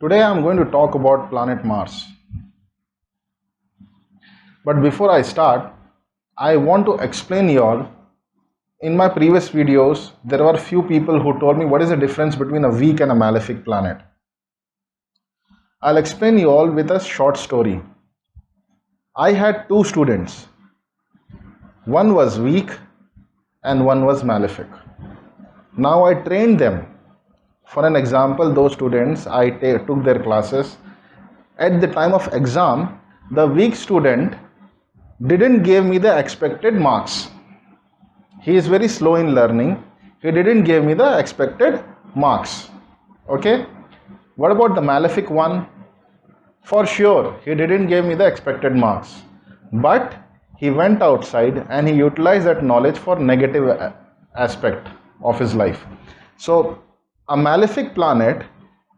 Today I am going to talk about planet Mars. But before I start, I want to explain you all. In my previous videos, there were few people who told me what is the difference between a weak and a malefic planet. I'll explain you all with a short story. I had two students. One was weak and one was malefic. Now I trained them. For an example, those students, I took their classes. At the time of exam, the weak student didn't give me the expected marks. He is very slow in learning. He didn't give me the expected marks. Okay? What about the malefic one? For sure, he didn't give me the expected marks. But he went outside and he utilized that knowledge for negative aspect of his life. So, a malefic planet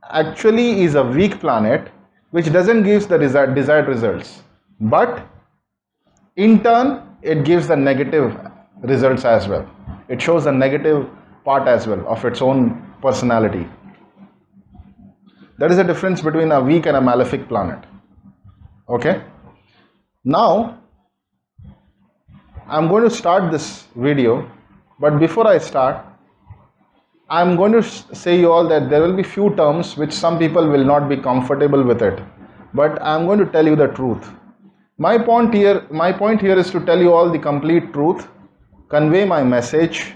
actually is a weak planet which doesn't give the desired results. But in turn, it gives the negative results as well. It shows the negative part as well of its own personality. That is the difference between a weak and a malefic planet. Okay? Now, I'm going to start this video, but before I start, I'm going to say you all that there will be few terms which some people will not be comfortable with it, but I'm going to tell you the truth. My point here is to tell you all the complete truth, convey my message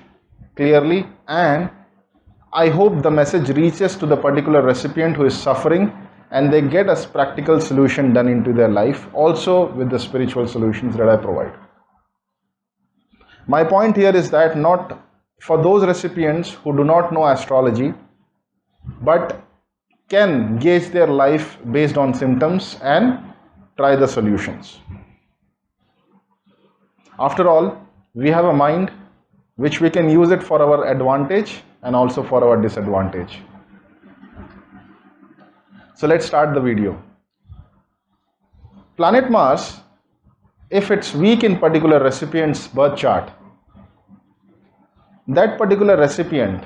clearly, and I hope the message reaches to the particular recipient who is suffering and they get a practical solution done into their life, also with the spiritual solutions that I provide. My point here is that not for those recipients who do not know astrology but can gauge their life based on symptoms and try the solutions. After all, we have a mind which we can use it for our advantage and also for our disadvantage. So let's start the video. Planet Mars, if it's weak in particular recipient's birth chart, that particular recipient,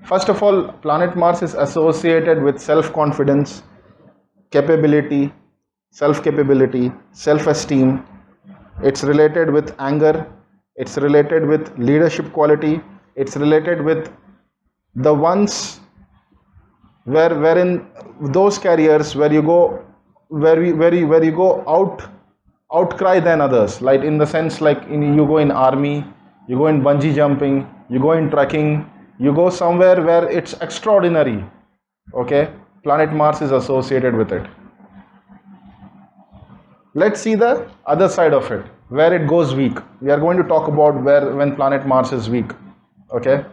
first of all, planet Mars is associated with self-confidence, capability, self-capability, self-esteem. It's related with anger. It's related with leadership quality. It's related with the ones wherein those careers where you go outcry than others, like in the sense like you go in army, you go in bungee jumping, you go in trekking, you go somewhere where it's extraordinary. Okay, planet Mars is associated with it. Let's see the other side of it, where it goes weak. We are going to talk about when planet Mars is weak. Okay,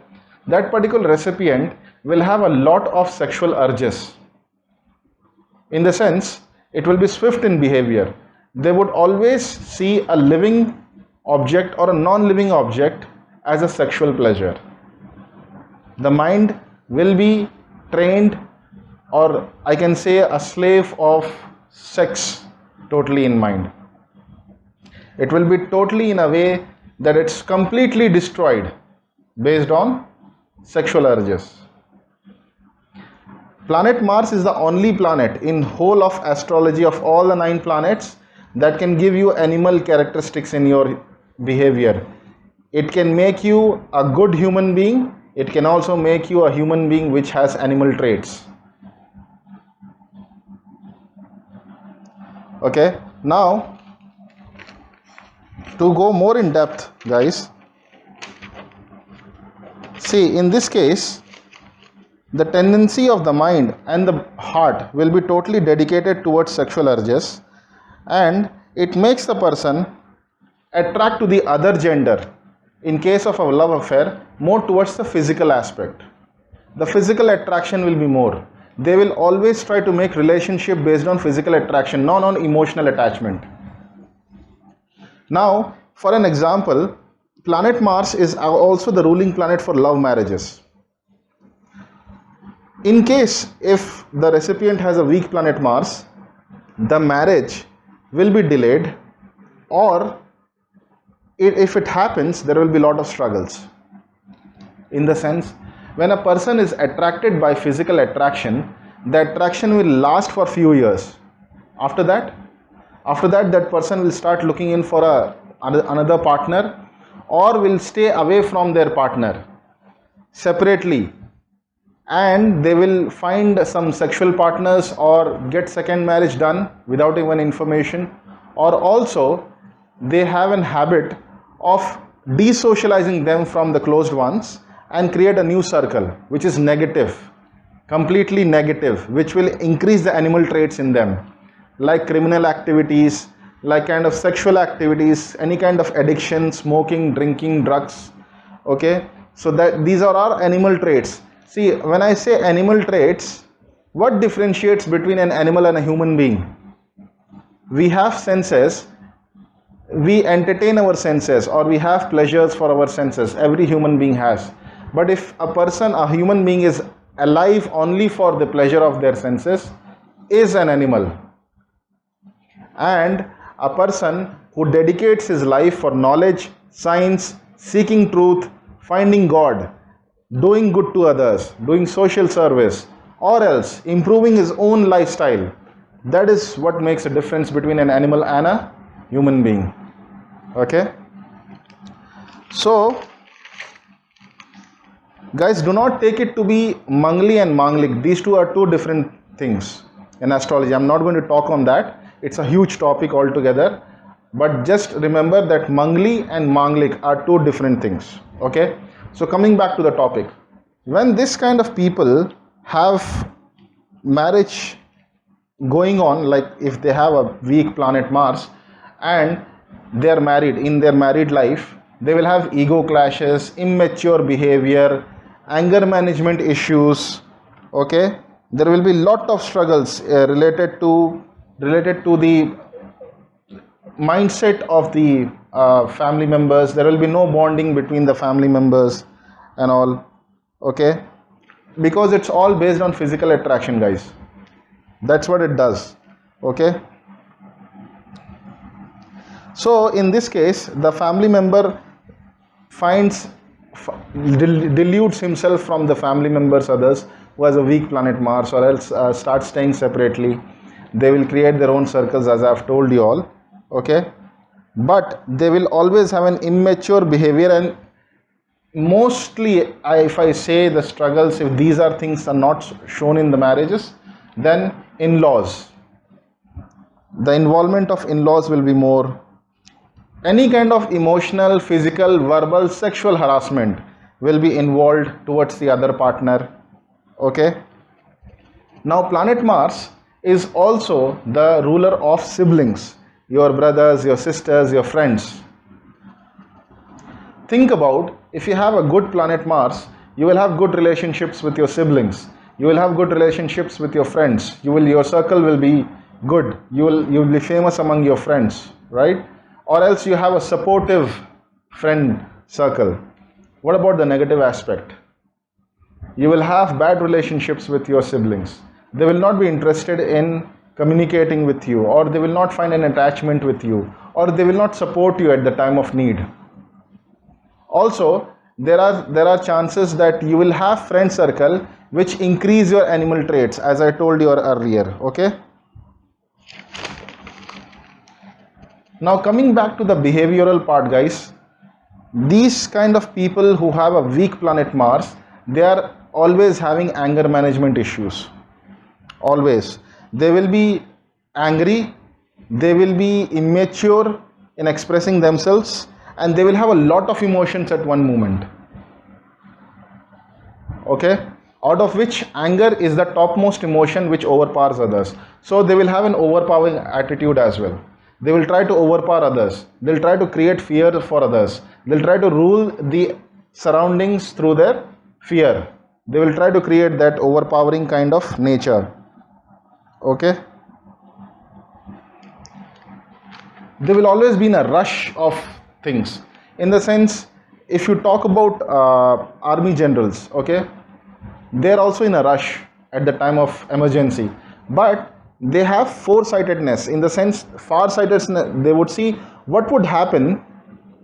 that particular recipient will have a lot of sexual urges. In the sense, it will be swift in behavior. They would always see a living object or a non-living object as a sexual pleasure. The mind will be trained, or I can say a slave of sex, totally in mind. It will be totally in a way that it's completely destroyed based on sexual urges. Planet Mars is the only planet in whole of astrology of all the 9 planets that can give you animal characteristics in your behavior. It can make you a good human being. It can also make you a human being which has animal traits. Okay, now to go more in depth, guys, see, in this case, the tendency of the mind and the heart will be totally dedicated towards sexual urges, and it makes the person attract to the other gender, in case of a love affair, more towards the physical aspect. The physical attraction will be more. They will always try to make relationship based on physical attraction, not on emotional attachment. Now, for an example, planet Mars is also the ruling planet for love marriages. In case if the recipient has a weak planet Mars, the marriage will be delayed, or if it happens, there will be a lot of struggles. In the sense, when a person is attracted by physical attraction, the attraction will last for few years. After that, that person will start looking in for another partner, or will stay away from their partner separately, and they will find some sexual partners or get second marriage done without even information, or also they have an habit of desocializing them from the closed ones and create a new circle which is negative, completely negative, which will increase the animal traits in them, like criminal activities, like kind of sexual activities, any kind of addiction, smoking, drinking, drugs. Okay, so that these are our animal traits. See, when I say animal traits, what differentiates between an animal and a human being? We have senses, we entertain our senses, or we have pleasures for our senses. Every human being has. But if a human being is alive only for the pleasure of their senses, is an animal. And a person who dedicates his life for knowledge, science, seeking truth, finding God, doing good to others, doing social service, or else improving his own lifestyle, that is what makes a difference between an animal and a human being. Okay, so guys, do not take it to be Mangli and Manglik. These two are two different things in astrology. I'm not going to talk on that. It's a huge topic altogether. But just remember that Mangli and Manglik are two different things. Okay. So coming back to the topic. When this kind of people have marriage going on, like if they have a weak planet Mars and they are married, in their married life, they will have ego clashes, immature behavior, anger management issues. Okay, there will be lot of struggles related to the mindset of the family members. There will be no bonding between the family members and all. Okay, because it's all based on physical attraction, guys. That's what it does. Okay, so in this case, the family member deludes himself from the family members, others who has a weak planet Mars, or else starts staying separately. They will create their own circles, as I have told you all. Okay, but they will always have an immature behavior, and mostly, if I say the struggles, if these are things are not shown in the marriages, then in-laws, the involvement of in-laws will be more. Any kind of emotional, physical, verbal, sexual harassment will be involved towards the other partner. Okay, now planet Mars is also the ruler of siblings, your brothers, your sisters, your friends. Think about, if you have a good planet Mars, you will have good relationships with your siblings, you will have good relationships with your friends, your circle will be good, you will be famous among your friends, right? Or else you have a supportive friend circle. What about the negative aspect? You will have bad relationships with your siblings. They will not be interested in communicating with you, or they will not find an attachment with you, or they will not support you at the time of need. Also, there are chances that you will have friend circle which increase your animal traits, as I told you earlier. Okay. Now coming back to the behavioral part, guys, these kind of people who have a weak planet Mars, they are always having anger management issues. Always. They will be angry, they will be immature in expressing themselves, and they will have a lot of emotions at one moment. Okay, out of which anger is the topmost emotion which overpowers others. So they will have an overpowering attitude as well. They will try to overpower others. They'll try to create fear for others. They'll try to rule the surroundings through their fear. They will try to create that overpowering kind of nature. Okay. There will always be a rush of things. In the sense, if you talk about army generals, okay, they're also in a rush at the time of emergency. But they have foresightedness, in the sense farsightedness. They would see what would happen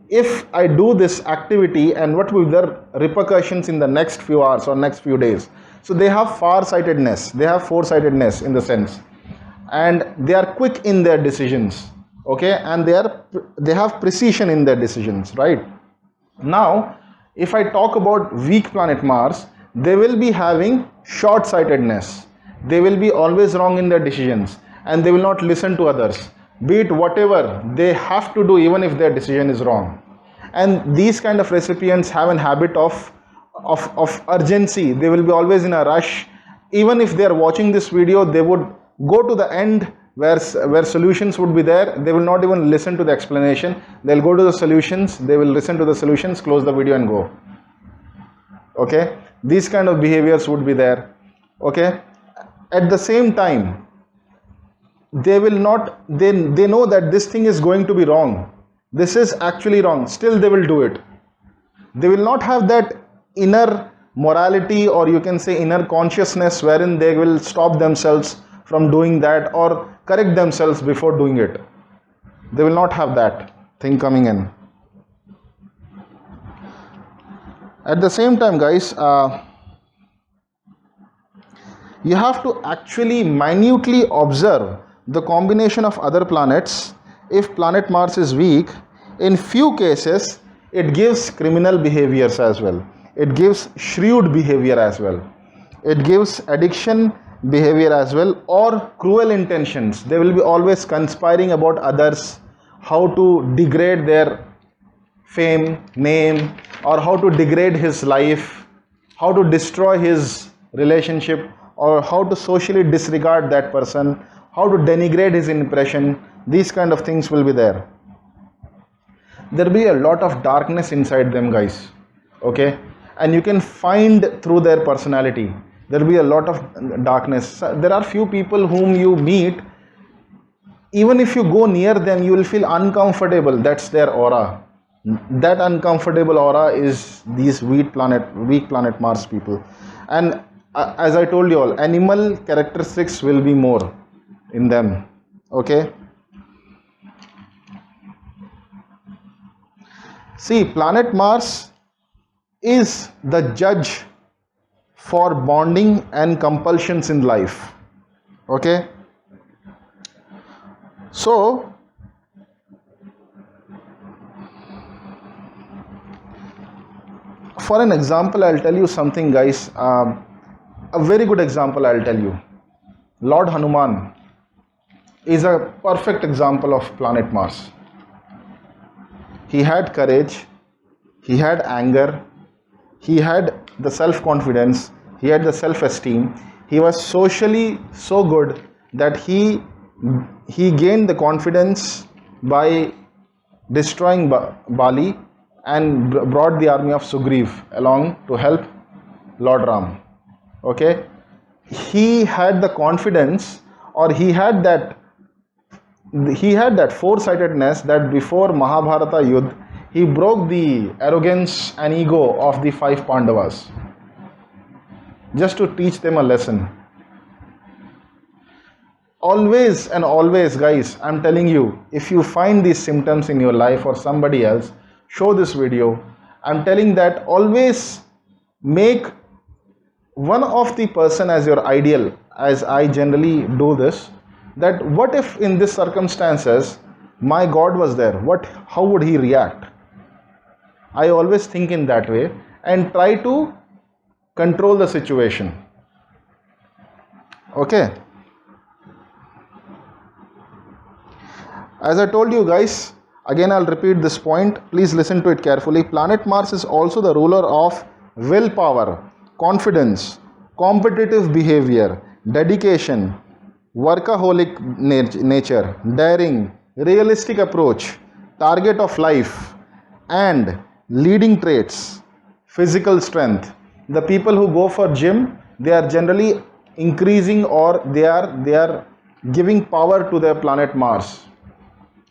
if I do this activity and what will be the repercussions in the next few hours or next few days. So they have far-sightedness, they have foresightedness in the sense, and they are quick in their decisions, okay, and they have precision in their decisions, right? Now if I talk about weak planet Mars, they will be having short-sightedness, they will be always wrong in their decisions, and they will not listen to others, be it whatever they have to do even if their decision is wrong. And these kind of recipients have a habit of urgency. They will be always in a rush. Even if they are watching this video, they would go to the end where solutions would be there. They will not even listen to the explanation. They'll go to the solutions, they will listen to the solutions, close the video and go. Okay, these kind of behaviors would be there. Okay, at the same time, they will not, they know that this thing is going to be wrong, this is actually wrong, still they will do it. They will not have that inner morality, or you can say inner consciousness, wherein they will stop themselves from doing that or correct themselves before doing it. They will not have that thing coming in. At the same time, guys, you have to actually minutely observe the combination of other planets. If planet Mars is weak, in few cases it gives criminal behaviors as well, it gives shrewd behavior as well, it gives addiction behavior as well, or cruel intentions. They will be always conspiring about others, how to degrade their fame, name, or how to degrade his life, how to destroy his relationship, or how to socially disregard that person, how to denigrate his impression. These kind of things will be there. There will be a lot of darkness inside them, guys, okay, and you can find through their personality. There will be a lot of darkness. There are few people whom you meet, even if you go near them, you will feel uncomfortable. That's their aura. That uncomfortable aura is these weak planet Mars people. And as I told you all, animal characteristics will be more in them, okay. See, planet Mars is the judge for bonding and compulsions in life, okay. So for an example, I'll tell you something, guys, a very good example I'll tell you. Lord Hanuman is a perfect example of planet Mars. He had courage, he had anger, he had the self-confidence, he had the self-esteem. He was socially so good that he gained the confidence by destroying Bali and brought the army of Sugriv along to help Lord Ram. Okay, he had the confidence, or he had that foresightedness that before Mahabharata Yudh, he broke the arrogance and ego of the 5 Pandavas just to teach them a lesson. Always and always, guys, I'm telling you, if you find these symptoms in your life or somebody else, show this video. I'm telling that always make one of the person as your ideal, as I generally do this, that what if in this circumstances my God was there, how would he react? I always think in that way and try to control the situation, okay. As I told you, guys, again I'll repeat this point, please listen to it carefully. Planet Mars is also the ruler of willpower, confidence, competitive behavior, dedication, workaholic nature, daring, realistic approach, target of life, and leading traits, physical strength. The people who go for gym, they are generally increasing, or they are giving power to their planet Mars.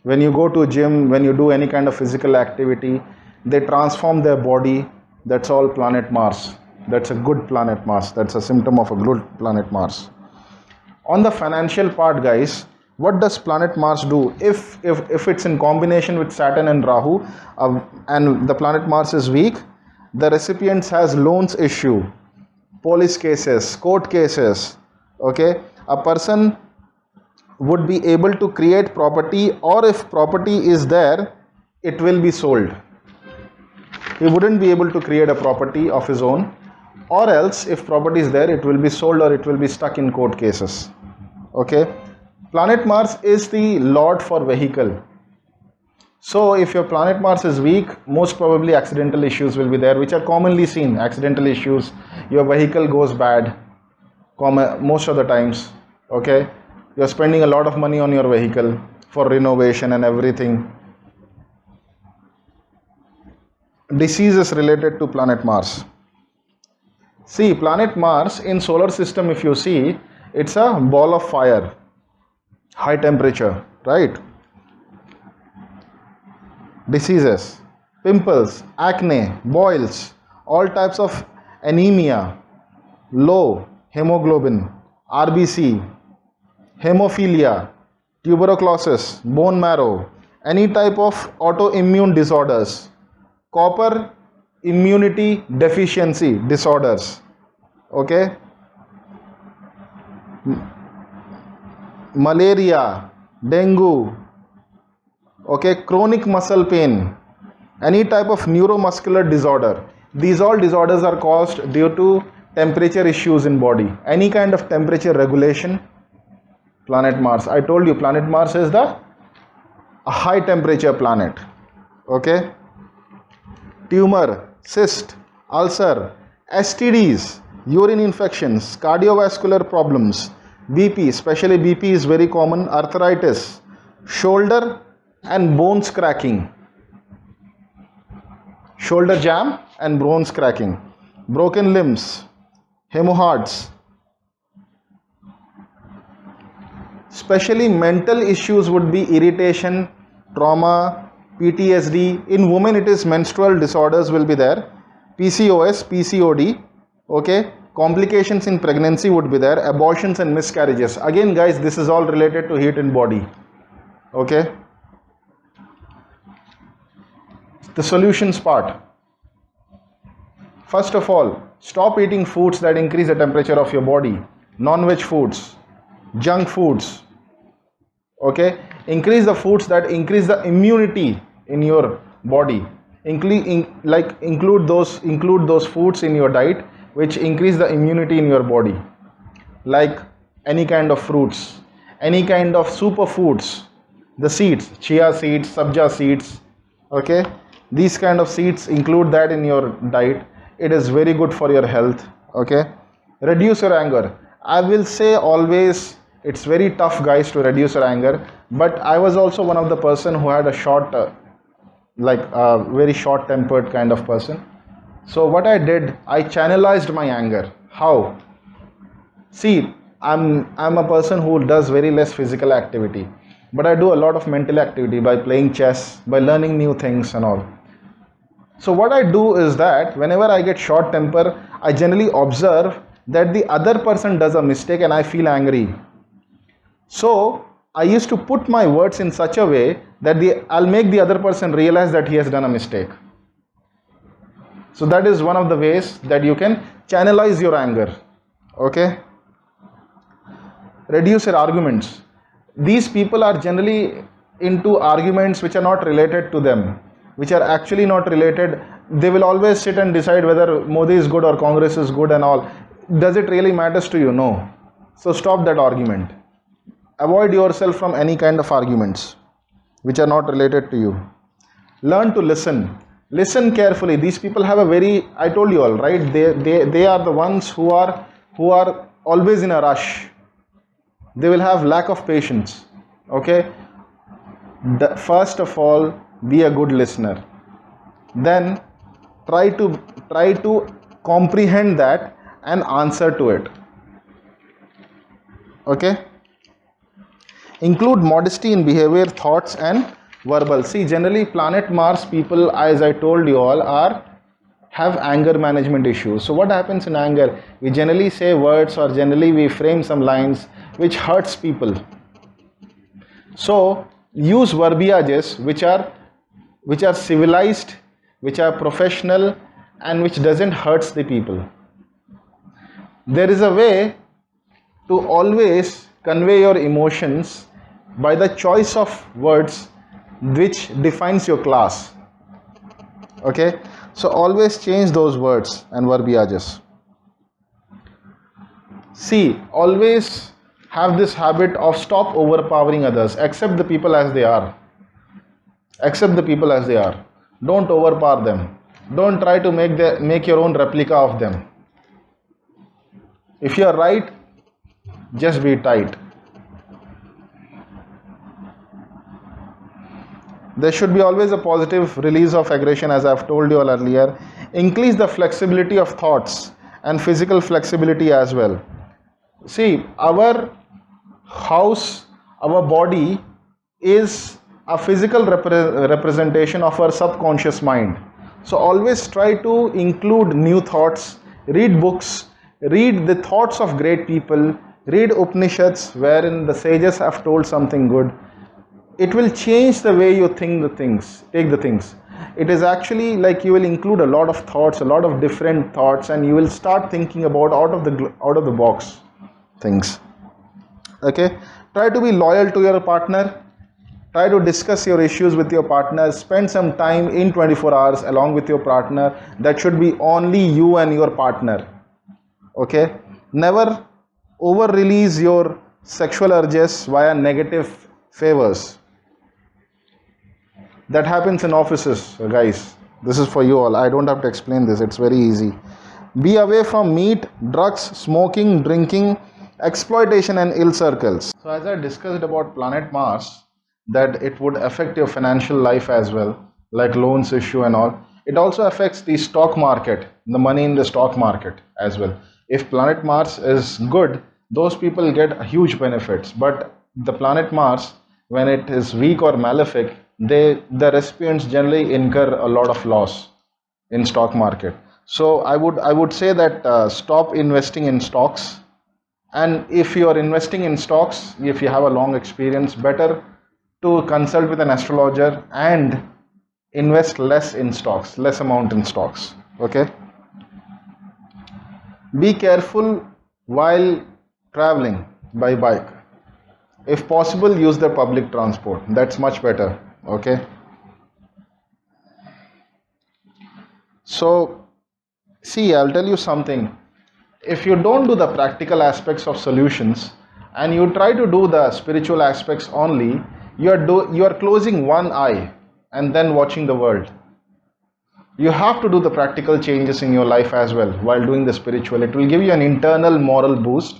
When you go to gym, when you do any kind of physical activity, they transform their body. That's all planet Mars. That's a good planet Mars. That's a symptom of a good planet Mars. On the financial part, guys, what does planet Mars do? If it's in combination with Saturn and Rahu, and the planet Mars is weak, the recipient has loans issue, police cases, court cases. Okay, a person would be able to create property, or if property is there, it will be sold. He wouldn't be able to create a property of his own, or else if property is there, it will be sold or it will be stuck in court cases. Okay, planet Mars is the lord for vehicle. So if your planet Mars is weak, most probably accidental issues will be there, which are commonly seen. Accidental issues, your vehicle goes bad most of the times. Okay, you're spending a lot of money on your vehicle for renovation and everything. Diseases related to planet Mars. See, planet Mars in solar system, if you see, it's a ball of fire, high temperature, right? Diseases, pimples, acne, boils, all types of anemia, low hemoglobin, RBC, hemophilia, tuberculosis, bone marrow, any type of autoimmune disorders, copper immunity deficiency disorders, okay, malaria, dengue, okay, chronic muscle pain, any type of neuromuscular disorder. These all disorders are caused due to temperature issues in body. Any kind of temperature regulation, planet Mars. I told you planet Mars is a high temperature planet. Okay, tumor, cyst, ulcer, STDs, urine infections, cardiovascular problems, BP, especially BP is very common, arthritis, shoulder and bones cracking, shoulder jam and bones cracking, broken limbs, hemorrhoids, especially mental issues would be irritation, trauma, PTSD. In women it is menstrual disorders will be there, PCOS, PCOD, okay, complications in pregnancy would be there, abortions and miscarriages. Again guys, this is all related to heat in body. Okay, the solutions part. First of all, stop eating foods that increase the temperature of your body, non-veg foods, junk foods. Okay, increase the foods that increase the immunity in your body. Include those foods in your diet which increase the immunity in your body, like any kind of fruits, any kind of superfoods, the seeds, chia seeds, sabja seeds. Okay, these kind of seeds, include that in your diet. It is very good for your health. Okay, reduce your anger. I will say always, it's very tough guys to reduce your anger, but I was also one of the person who had a very short tempered kind of person. So what I did, I channelized my anger. How? See, I'm a person who does very less physical activity, but I do a lot of mental activity by playing chess, by learning new things and all. So what I do is that whenever I get short temper, I generally observe that the other person does a mistake and I feel angry. So I used to put my words in such a way that I'll make the other person realize that he has done a mistake. So that is one of the ways that you can channelize your anger. Okay, reduce your arguments. These people are generally into arguments which are not related to them, which are actually not related. They will always sit and decide whether Modi is good or Congress is good and all. Does it really matters to you? No. So stop that argument. Avoid yourself from any kind of arguments which are not related to you. Learn to listen. Listen carefully. These people have a very, I told you all, right? They are the ones who are always in a rush. They will have lack of patience. Okay. First of all, be a good listener. Then try to comprehend that and answer to it. Okay. Include modesty in behavior, thoughts and verbal. See, generally planet Mars people, as I told you all, have anger management issues. So what happens in anger? We generally say words, or generally we frame some lines which hurts people. So use verbiages which are civilized, which are professional, and which doesn't hurts the people. There is a way to always convey your emotions by the choice of words which defines your class. Okay, so always change those words and verbiages. See, always have this habit of stop overpowering others. Accept the people as they are. Accept the people as they are. Don't overpower them. Don't try to make your own replica of them. If you are right, just be tight. There should be always a positive release of aggression, as I've told you all earlier. Increase the flexibility of thoughts and physical flexibility as well. See, our house, our body is a physical representation of our subconscious mind. So always try to include new thoughts, read books, read the thoughts of great people, read Upanishads wherein the sages have told something good. It will change the way you think the things, take the things. It is actually like you will include a lot of thoughts, a lot of different thoughts, and you will start thinking about out of the box things. Okay, try to be loyal to your partner. Try to discuss your issues with your partner. Spend some time in 24 hours along with your partner. That should be only you and your partner. Okay, never over release your sexual urges via negative favors. That happens in offices, guys. This is for you all. I don't have to explain this. It's very easy. Be away from meat, drugs, smoking, drinking, exploitation and ill circles. So as I discussed about planet Mars, that it would affect your financial life as well, like loans issue and all. It also affects the stock market, the money in the stock market as well. If planet Mars is good, those people get huge benefits. But the planet Mars, when it is weak or malefic, the recipients generally incur a lot of loss in stock market. So I would say that stop investing in stocks. And if you are investing in stocks, if you have a long experience, better to consult with an astrologer and invest less in stocks, less amount in stocks. Okay. Be careful while traveling by bike. If possible, use the public transport. That's much better. Okay. So, see, I'll tell you something. If you don't do the practical aspects of solutions and you try to do the spiritual aspects only, you are closing one eye and then watching the world. You have to do the practical changes in your life as well while doing the spiritual. It will give you an internal moral boost.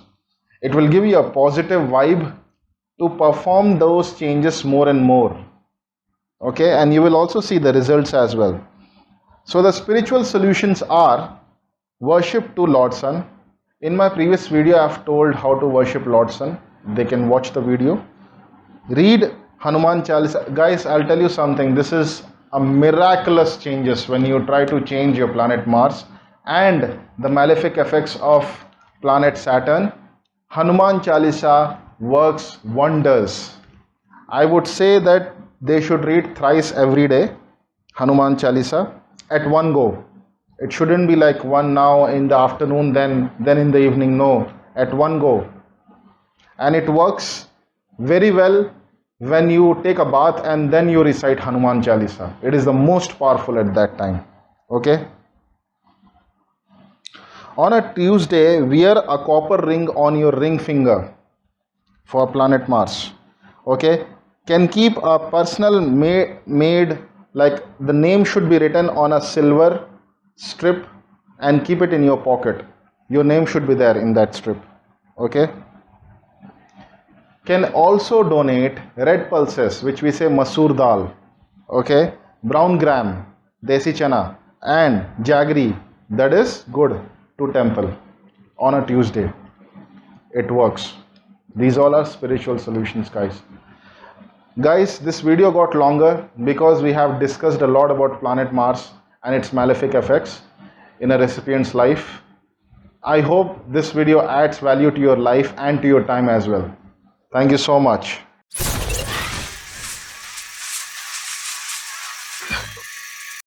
It will give you a positive vibe to perform those changes more and more. Okay, and you will also see the results as well. So the spiritual solutions are worship to Lord Sun. In my previous video, I have told how to worship Lord Sun. They can watch the video. Read Hanuman Chalisa. Guys, I'll tell you something. This is a miraculous changes when you try to change your planet Mars and the malefic effects of planet Saturn. Hanuman Chalisa works wonders. I would say that they should read thrice every day Hanuman Chalisa at one go. It shouldn't be like one now in the afternoon, then in the evening. No, at one go. And it works very well when you take a bath and then you recite Hanuman Chalisa. It is the most powerful at that time. Okay. On a Tuesday, wear a copper ring on your ring finger for planet Mars. Okay. Can keep a personal made, like the name should be written on a silver strip and keep it in your pocket. Your name should be there in that strip. Okay. Can also donate red pulses, which we say masoor dal, okay, brown gram, desi chana and jaggery, that is good, to temple on a Tuesday. It works. These all are spiritual solutions, guys. Guys, this video got longer because we have discussed a lot about planet Mars and its malefic effects in a recipient's life. I hope this video adds value to your life and to your time as well. Thank you so much.